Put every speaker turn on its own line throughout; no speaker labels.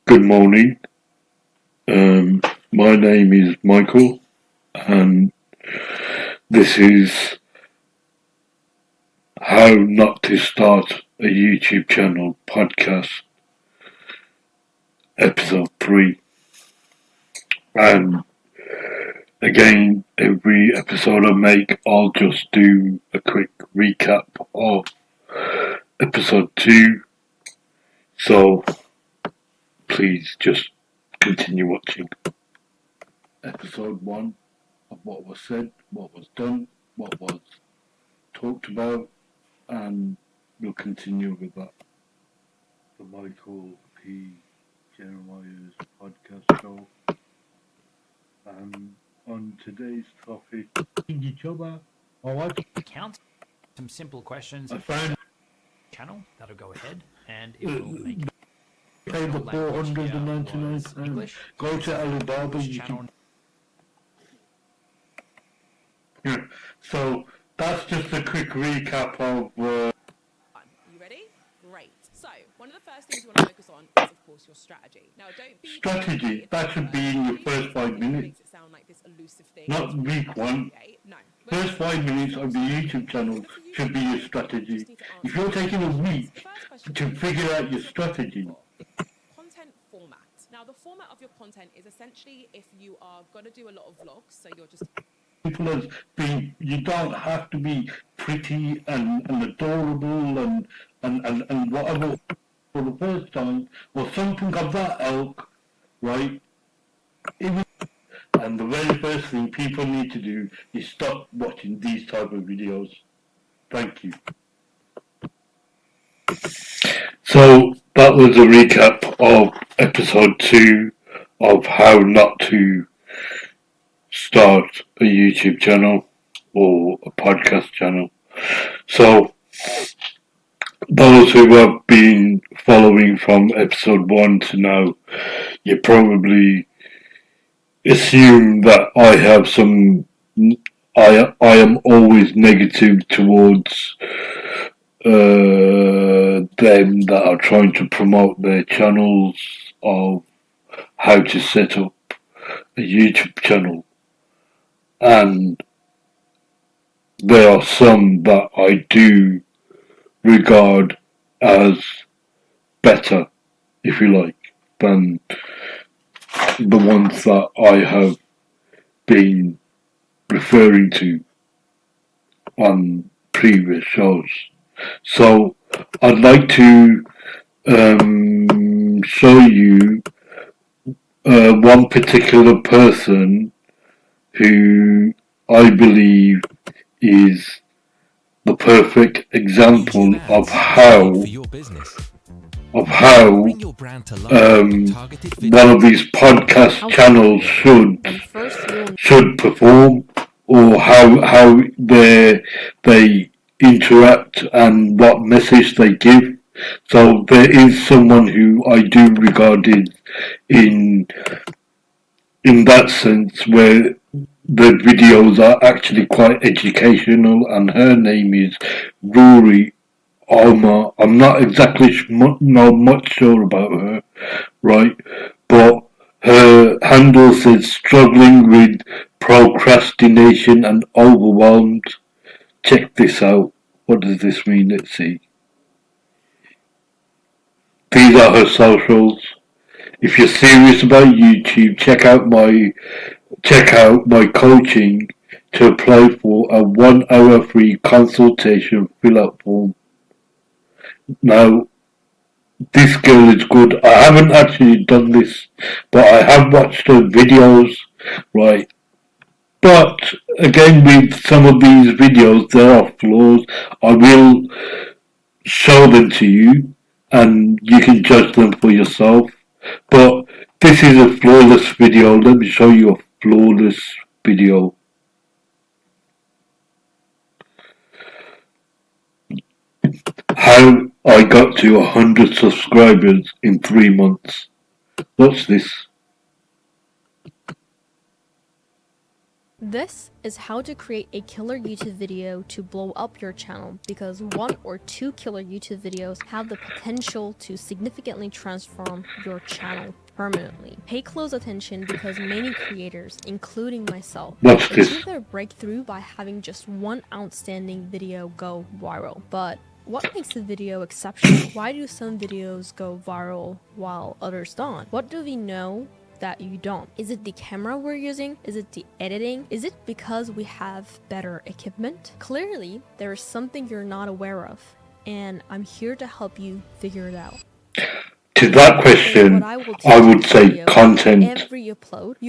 Good morning. My name is Michael, and this is How Not to Start a YouTube Channel podcast, episode 3. And again, every episode I make, I'll just do a quick recap of episode 2. So please just continue watching. Episode 1 of what was said, what was done, what was talked about, and we'll continue with that. The Michael P. Jeremiah's podcast show. And on today's topic, each other.
Count some simple questions.
I found
channel that'll go ahead, and it will make
pay the £499.
English.
Go to Alibaba. You
channel.
Yeah. So that's just a quick recap of.
You ready? Great. So, one of the first things you want to focus on is, of course, your strategy. Now, don't be
Strategy. That should be in your first 5 minutes.
Makes it sound like this elusive thing.
Not week 1.
No.
First 5 minutes of the YouTube channel should be your strategy. If you're taking a week to figure out your strategy.
Content format. Now, the format of your content is essentially if you are going to do a lot of vlogs, so you're just
People as being, you don't have to be pretty and adorable and whatever for the first time or something of that ilk, right? And the very first thing people need to do is stop watching these type of videos. Thank you. So that was a recap of episode 2 of How Not to Start a YouTube channel or a podcast channel. So those who have been following from episode 1 to now, you probably assume that I have some. I am always negative towards them that are trying to promote their channels of how to set up a YouTube channel. And there are some that I do regard as better, if you like, than the ones that I have been referring to on previous shows. So I'd like to show you one particular person who I believe is the perfect example of how one of these podcast channels should perform, or how they interact and what message they give. So there is someone who I do regard in that sense, where the videos are actually quite educational, and her name is Rory Alma. I'm not exactly much sure about her, right? But her handle says struggling with procrastination and overwhelmed. Check this out. What does this mean? Let's see. These are her socials. If you're serious about YouTube, check out my coaching to apply for a 1-hour free consultation fill-out form. Now, this girl is good. I haven't actually done this, but I have watched her videos, right? But again, with some of these videos, there are flaws. I will show them to you, and you can judge them for yourself. But this is a flawless video. Let me show you a flawless video. How I got to 100 subscribers in 3 months. Watch this.
This is how to create a killer YouTube video to blow up your channel, because 1 or 2 killer YouTube videos have the potential to significantly transform your channel permanently. Pay close attention because many creators, including myself,
What's this?
achieve their breakthrough by having just one outstanding video go viral. But what makes a video exceptional? Why do some videos go viral while others don't? What do we know that you don't? Is it the camera we're using? Is it the editing? Is it because we have better equipment? Clearly, there is something you're not aware of, and I'm here to help you figure it out.
To that question, I would say content.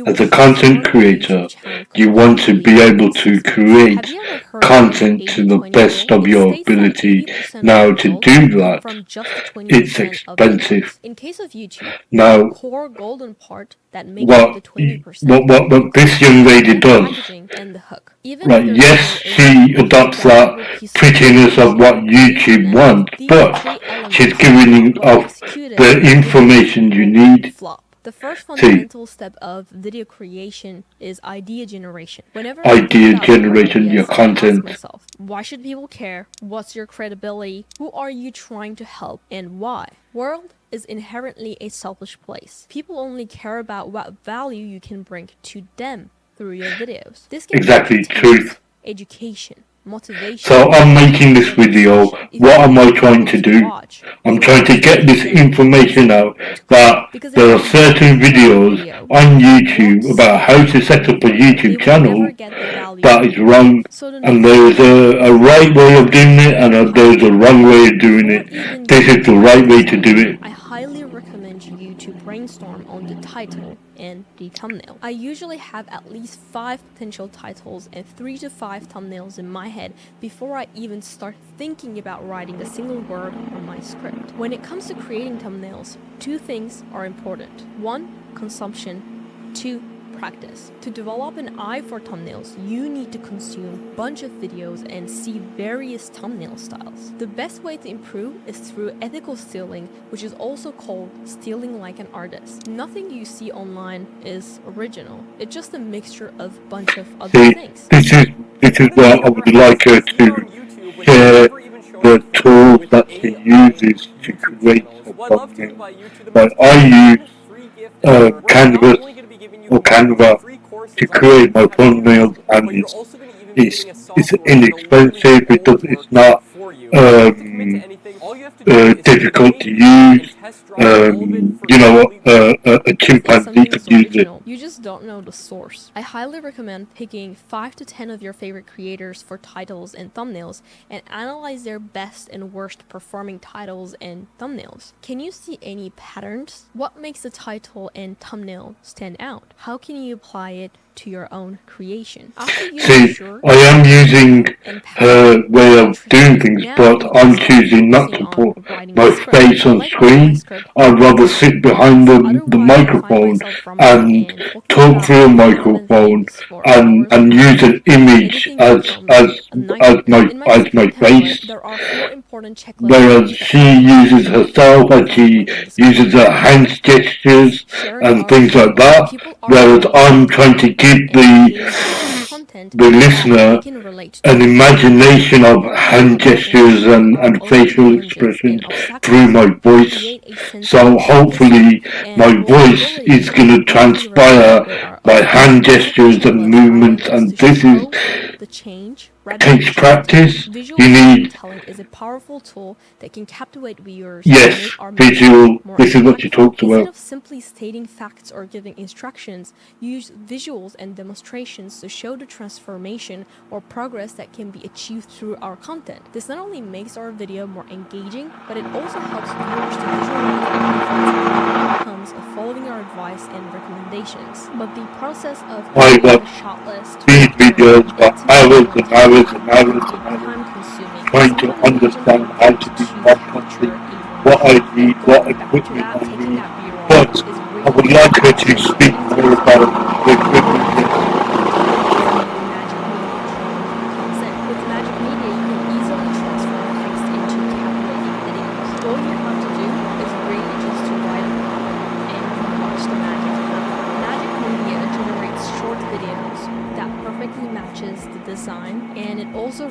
As a content creator, you want to be able to create content to the best of your ability. Now, to do that, it's expensive.
In case of YouTube,
Now,
the core golden part that makes up the 20%
what this young lady does,
and the hook. Even
right,
if
yes,
there's
she adopts that prettiness of what YouTube wants, but she's giving off the information you need.
Flop. The first fundamental step of video creation is idea generation. Whenever I think
Idea
about
generation,
ideas,
your
I ask
content.
myself, why should people care? What's your credibility? Who are you trying to help, and why? World is inherently a selfish place. People only care about what value you can bring to them through your videos. This can
Exactly,
be
truth.
education, motivation.
So I'm making this video. What am I trying to do? I'm trying to get this information out that there are certain videos on YouTube about how to set up a YouTube channel that is wrong, and there's a right way of doing it, and there's a wrong way of doing it. This is the right way to do it.
I highly recommend you to brainstorm on the title and the thumbnail. I usually have at least 5 potential titles and 3 to 5 thumbnails in my head before I even start thinking about writing a single word on my script. When it comes to creating thumbnails, 2 things are important. 1, consumption. 2, practice. To develop an eye for thumbnails, you need to consume a bunch of videos and see various thumbnail styles. The best way to improve is through ethical stealing, which is also called stealing like an artist. Nothing you see online is original. It's just a mixture of a bunch of other things.
This is where I would like her to share the tools that she uses to create her thumbnail. But I use Canvas or Canva to create my thumbnails, and it's inexpensive. It's not difficult to use. A chimpanzee could use it.
You just don't know the source. I highly recommend picking 5 to 10 of your favorite creators for titles and thumbnails and analyze their best and worst performing titles and thumbnails. Can you see any patterns? What makes a title and thumbnail stand out? How can you apply it to your own creation?
See, I am using her way of doing things, but I'm choosing not to put my face on screen. I'd rather sit behind the microphone and talk through a microphone and use an image as my face. Whereas she uses herself and she uses her hand gestures and things like that. Whereas I'm trying to give the listener an imagination of hand gestures and facial expressions through my voice. So hopefully my voice is going to transpire by hand gestures and movements, and this takes practice. You need
is a powerful tool that can captivate viewers.
Yes, visual. This is what you talked
Instead
about.
of simply stating facts or giving instructions, use visuals and demonstrations to show the transformation or progress that can be achieved through our content. This not only makes our video more engaging, but it also helps viewers to visualize the outcomes of following our advice and recommendations. But the process of
I
creating
watch
a shot list,
these videos for hours and hours and hours and hours,
time-consuming,
trying to understand how to do podcasting, what I need, what equipment I need. But I would like her to speak more about the equipment.
With Magic Media, you can easily transform text into captivating videos. All you have to do is really just to write a prompt and watch the magic happen. Magic Media generates short videos that perfectly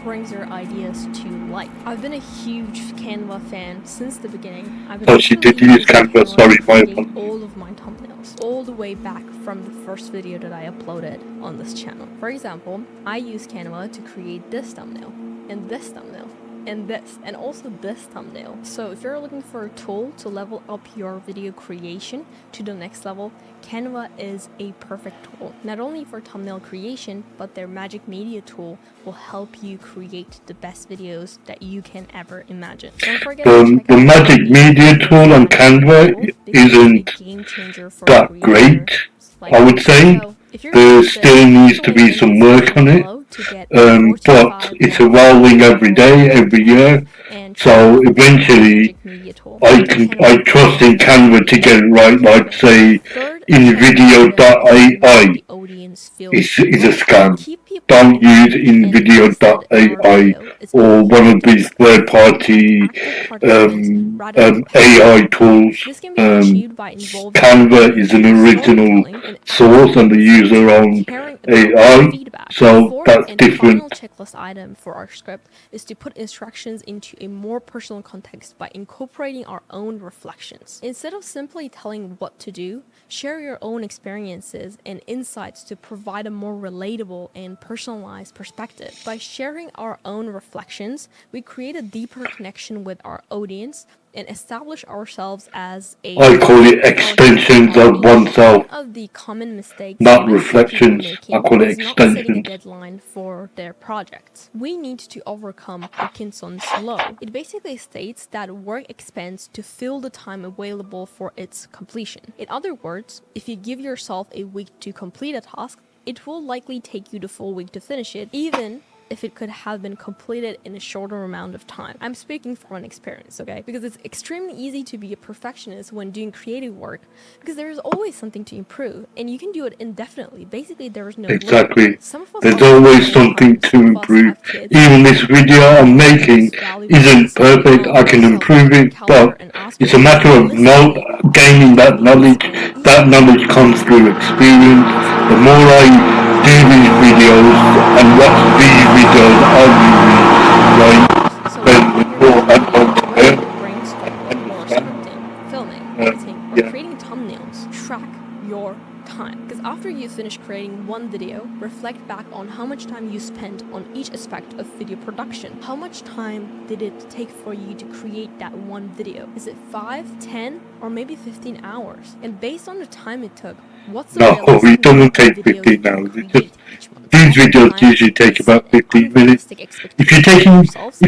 brings your ideas to life. I've been a huge Canva fan since the beginning. I've been
Oh, she did
literally
use
using
Canva, sorry,
to
my
create
apologies.
all of my thumbnails, all the way back from the first video that I uploaded on this channel. For example, I use Canva to create this thumbnail, and this thumbnail, and this, and also this thumbnail. So if you're looking for a tool to level up your video creation to the next level, Canva is a perfect tool. Not only for thumbnail creation, but their Magic Media tool will help you create the best videos that you can ever imagine. Don't forget to check
The
out
Magic Media tool on Canva isn't
game changer for
that
creators
great,
like
I would
me.
say.
So, if you're
There
interested,
still needs
click
to
the link
be
in
some
the
work on
description
it.
below to get
But it's evolving every day, every year. So eventually, I trust in Canva to get it right. Like say, InVideo.ai is a scam. Don't use InVideo.ai or one of these third-party AI tools. Canva is an original source and they use their own AI, so that's different.
The final checklist item for our script is to put instructions into a more personal context by incorporating our own reflections. Instead of simply telling what to do, share your own experiences and insights to provide a more relatable and personalized perspective. By sharing our own reflections, we create a deeper connection with our audience and establish ourselves as a
I call it extensions of oneself,
One of the common mistakes
not
I see
reflections.
people
I call it
making is not setting a
extensions.
deadline for their projects. We need to overcome Parkinson's law. It basically states that work expands to fill the time available for its completion. In other words, if you give yourself a week to complete a task, it will likely take you the full week to finish it, even if it could have been completed in a shorter amount of time. I'm speaking from an experience, okay? Because it's extremely easy to be a perfectionist when doing creative work because there's always something to improve and you can do it indefinitely. Basically, there is no
Exactly.
limit. Some of us
There's
are
always
working
something
full-time,
to
some of us
improve.
have kids.
Even this video I'm making isn't perfect. I can improve it, but it's a matter of gaining that knowledge. That knowledge comes through experience. The more I do these videos and watch these videos on YouTube, right, then the more I'm going to learn and understand.
Scripting, filming, editing, or
Yeah.
creating thumbnails, track your time. Because after you finish creating one video, reflect back on how much time you spent on each aspect of video production. How much time did it take for you to create that one video? Is it 5, 10, or maybe 15 hours? And based on the time it took, what's the
No,
realistic
it doesn't
number of
take
videos
15
you can
hours. It's
create
just
each month?
these
Also,
videos
time
usually take
is
about
an
15 minutes.
unrealistic
If you're
expectation
taking
of ourselves.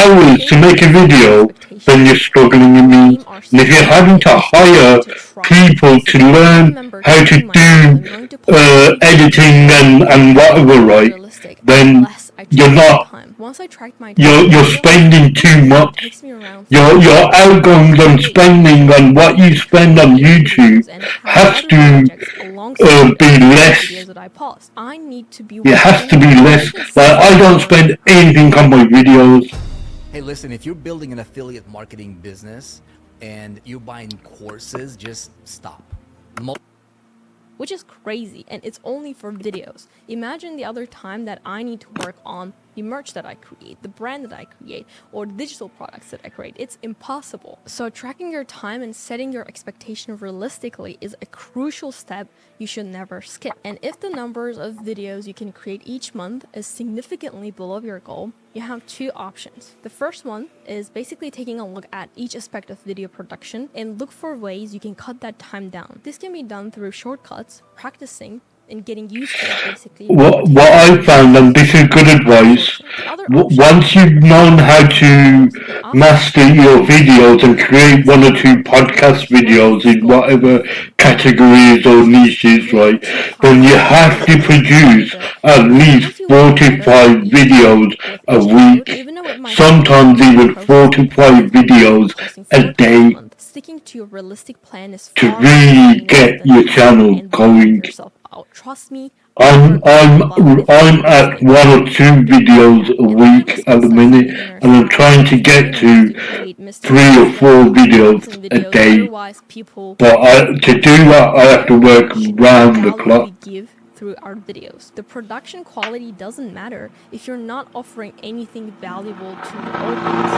hours to make a video, then you're struggling with me. And if you're having to hire people to learn how to do editing and whatever, right, then you're not. You're spending too much. Your outgoings on spending on what you spend on YouTube has to be less. It has to be less. Like I don't spend anything on my videos.
Hey, listen, if you're building an affiliate marketing business and you're buying courses, just stop.
Which is crazy, and it's only for videos. Imagine the other time that I need to work on the merch that I create, the brand that I create, or digital products that I create. It's impossible. So tracking your time and setting your expectation realistically is a crucial step you should never skip. And if the numbers of videos you can create each month is significantly below your goal, you have two options. The first one is basically taking a look at each aspect of video production and look for ways you can cut that time down. This can be done through shortcuts, practicing, and getting used to it, basically.
What I found, and this is good advice, once you've known how to master your videos and create one or two podcast videos in whatever categories or niches, right, then you have to produce at least 4 to 5 videos a week, sometimes even 4 to 5 videos a day,
Sticking to your realistic plan is
to really get your channel going.
Trust me.
I'm at 1 or 2 videos a week at the minute, and I'm trying to get to 3 or 4 videos a day. But to do that, I have to work round the clock.
through our videos. The production quality doesn't matter if you're not offering anything valuable to the audience.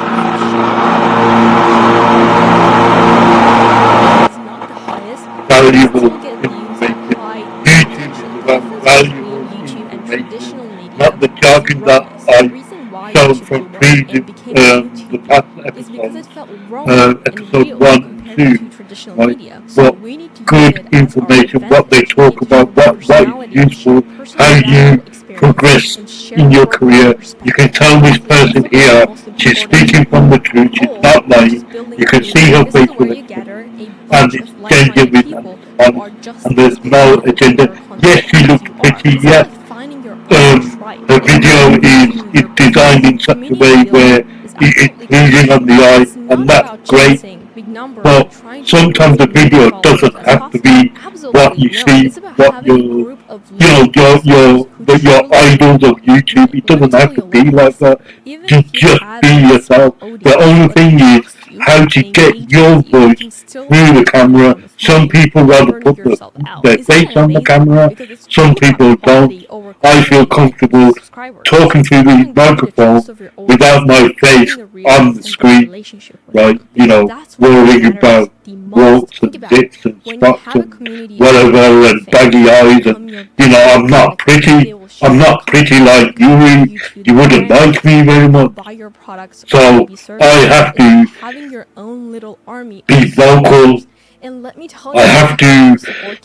It's not the highest,
valuable
still get views and
information.
high
YouTube
attention.
is
The
about
difference
valuable
between YouTube and
information,
traditional media
not the
is
jargon that
rawness. The
I
reason why
shown
YouTube
from
blew up
previous,
and became
the
YouTube
past
is because it
episodes,
felt raw and
episode
real
1 and
compared
2,
to traditional
right?
media. So
What
we need to use
good
it as our
information, what they
advantage. We
talk
need to
about,
use our
what is
personality to share
useful,
personal
how
valuable
you
experience
progress
and share
in your
our
career.
own
You
perspective.
can tell this
This
person
also is the
here,
most
she's
important
speaking
thing.
from the truth, she's
Or
not
you're
lying.
just building
You
a
can see her
community. This is
facial
where you
expression,
gather a
and
bunch
it's
of like-minded
genuine
people
and
who are just
and
as
there's no
passionate about
agenda.
your content
Yes, she
as
looks
you are.
pretty,
It's
yes.
like finding your own tribe.
Her video is
Your
designed in
business.
such a
Community
way where
building is
it's
absolutely
pleasing on the
crucial.
eye,
It's not
and that's
about
great.
chasing big numbers
But
and trying to
sometimes
get
the
as many
video
followers
doesn't
as
have to
possible.
be what
Absolutely
you
no.
see,
It's about
what
having a
your,
group of
you know,
loyal customers who
your
truly
idols of
support you.
YouTube. It
Let me
doesn't
tell
have
you
to
a
be
little
like that.
lesson. Even
To
if you
just
have
be
a small
yourself. The
audience
only
but
thing
who
is
trusts you
how to
and
get
engages
your
with you, you
voice
can still
through the
make a
camera.
ton of
Some
money
people
and
rather
burn
put
yourself out.
their
Isn't that
face on the
amazing?
camera.
Because it's
Some
all
people
about
don't.
quality over
I feel
quantity when it comes to
comfortable
subscribers.
talking through the
Having gained the
microphone
trust of your
without
audience
my
and
face
building a real
on the
authentic
screen,
relationship with
right?
them,
You
because
know,
that's what
worrying
matters
about
the most.
warts
Think
and
about it.
zits and
When you
spots
have a
and
community of
whatever
genuine
and
fans
baggy
who
eyes
become
and,
your
you know,
biggest
I'm not
advocates, they
pretty.
will
I'm
share your
not pretty
content,
like
recommend
you.
you to
You
their
wouldn't
friends,
like me very
and
much.
buy your products or
So
maybe
I
services.
have
It's about
to
having your own little army of
be vocal.
supporters. And let me tell
I
you,
have
that kind
to
of support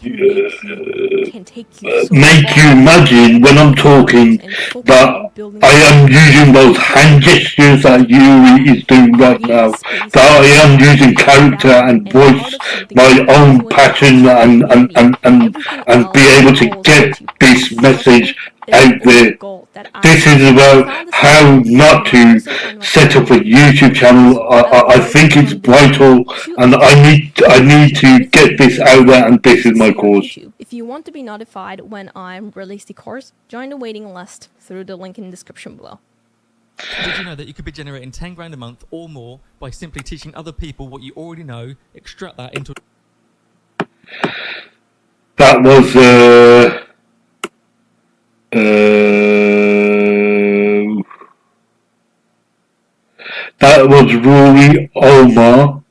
can take you so
make
far.
you imagine when I'm talking
And focus
that
on building
I am using those hand gestures that Yuri is doing right
create
now.
a space
That I am using
feel
character
valuable
and
and part
voice
of something
my
bigger.
own
Because when it comes
passion
to
and
community, everything
be
else
able to
falls
get
into
this
place.
message
Trust me, it's
out
the only
there.
goal that I
This
have.
is
I
about
found this
how
helpful,
not
and I
to
also find my
set up a
audience
YouTube
helpful.
channel.
So I would
I
like
think
to
it's
run videos
vital,
to
and I
educate
need
and
to
share with
get
you
this
in
out there, and this is my
succeed on
cause.
YouTube. If you want to be notified when I release the course, join the waiting list through the link in the description below.
Did you know that you could be generating 10 grand a month or more by simply teaching other people what you already know, extract that into...
That was that was Rory Omar.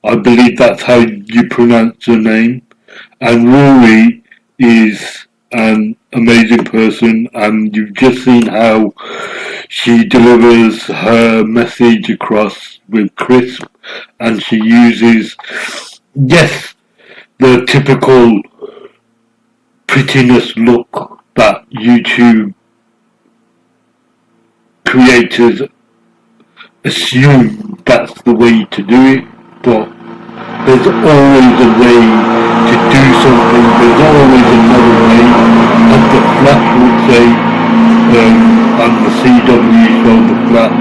I believe that's how you pronounce her name. And Rory is an amazing person, and you've just seen how she delivers her message across with crisp, and she uses, yes, the typical prettiness look that YouTube creators assume that's the way to do it, but there's always a way to do something, there's always another way, as the Flash would say, on the CW show The Flash,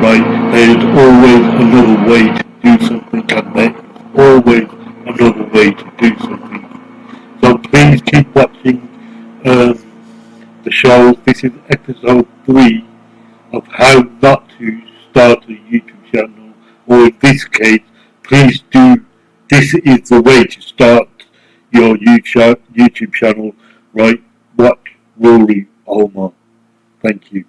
right, there's always another way to do something, and there's always another way to do something. So please keep watching the show. This is episode 3 of how not to start a YouTube channel, or in this case, please do. This is the way to start your YouTube channel, right? Watch Rory Omar. Thank you.